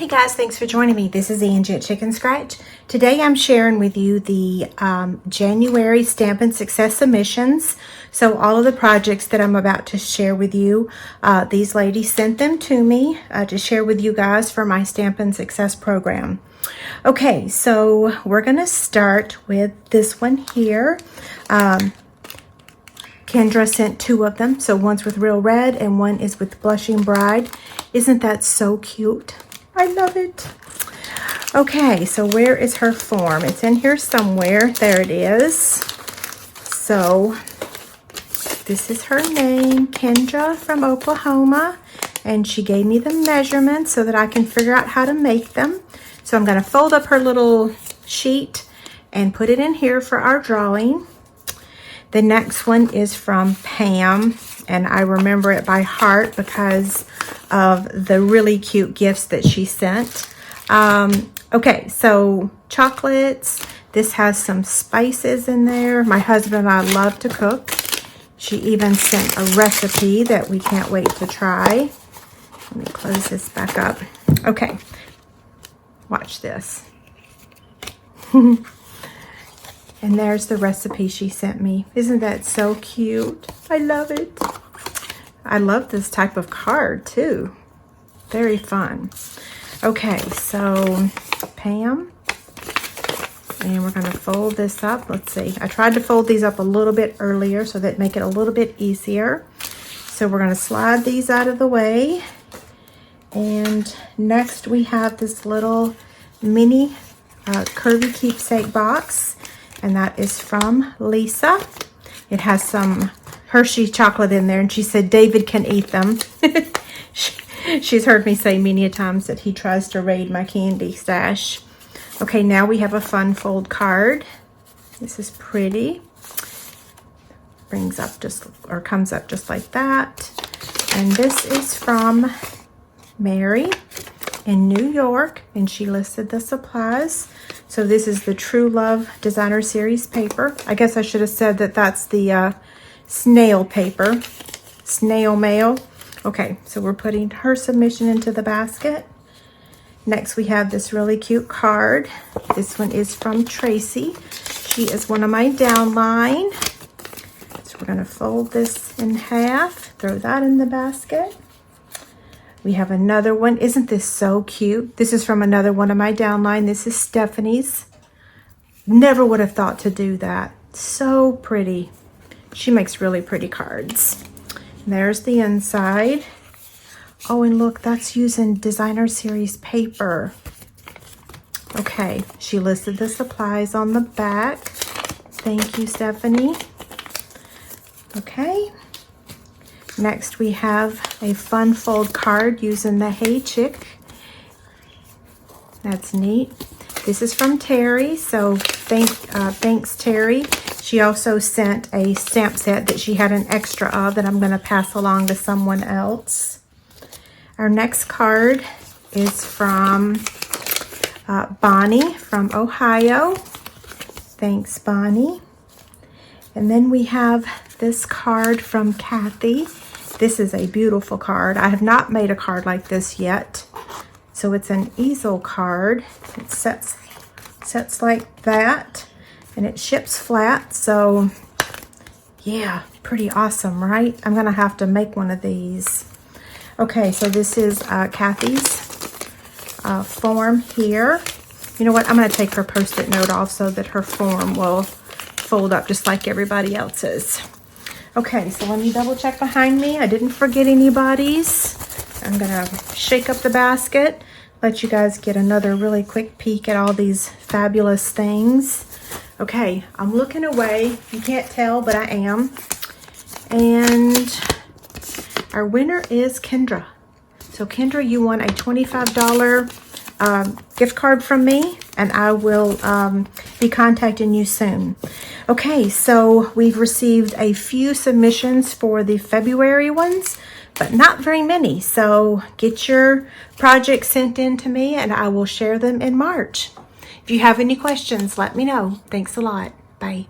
Hey guys, thanks for joining me. This is Angie at Chicken Scratch. Today I'm sharing with you the January Stampin' Success submissions. So all of the projects that I'm about to share with you, these ladies sent them to me to share with you guys for my Stampin' Success program. Okay, so we're going to start with this one here. Kendra sent two of them. So one's with Real Red and one is with Blushing Bride. Isn't that so cute? I love it. Okay, so where is her form? It's in here somewhere. There it is. So this is her name, Kendra from Oklahoma, and she gave me the measurements so that I can figure out how to make them. So I'm going to fold up her little sheet and put it in here for our drawing. The next one is from Pam, and I remember it by heart because of the really cute gifts that she sent. Okay, so chocolates. This has some spices in there. My husband and I love to cook. She even sent a recipe that we can't wait to try. Let me close this back up. Okay, watch this. And there's the recipe she sent me. Isn't that so cute? I love it. I love this type of card too. Very fun. Okay, so Pam. And we're going to fold this up. Let's see. I tried to fold these up a little bit earlier so that make it a little bit easier. So we're going to slide these out of the way. And next we have this little mini curvy keepsake box. And that is from Lisa. It has some Hershey chocolate in there, and she said David can eat them. She's heard me say many a times that he tries to raid my candy stash. Okay, now we have a fun fold card. This is pretty. Brings up just, or comes up just like that. And this is from Mary in New York, and she listed the supplies. So this is the True Love Designer Series paper. I guess I should have said that that's the snail paper, snail mail. Okay, so we're putting her submission into the basket. Next we have this really cute card. This one is from Tracy. She is one of my downline. So we're gonna fold this in half, throw that in the basket. We have another one. Isn't this so cute? This is from another one of my downline. This is Stephanie's. Never would have thought to do that. So pretty. She makes really pretty cards. And there's the inside. Oh, and look, that's using Designer Series paper. Okay, she listed the supplies on the back. Thank you, Stephanie. Okay. Next, we have a fun fold card using the Hey Chick. That's neat. This is from Terry, so thanks, Terry. She also sent a stamp set that she had an extra of that I'm going to pass along to someone else. Our next card is from Bonnie from Ohio. Thanks, Bonnie. And then we have this card from Kathy. This is a beautiful card. I have not made a card like this yet. So it's an easel card. It sets like that, and it ships flat. So yeah, pretty awesome, right? I'm gonna have to make one of these. Okay, so this is Kathy's form here. You know what? I'm gonna take her Post-it note off so that her form will fold up just like everybody else's. Okay, so let me double check behind me. I didn't forget anybody's. I'm gonna shake up the basket, let you guys get another really quick peek at all these fabulous things. Okay, I'm looking away. You can't tell, but I am. And our winner is Kendra. So Kendra, you won a $25 gift card from me, and I will be contacting you soon. Okay, so we've received a few submissions for the February ones, but not very many. So get your projects sent in to me and I will share them in March. If you have any questions, let me know. Thanks a lot. Bye.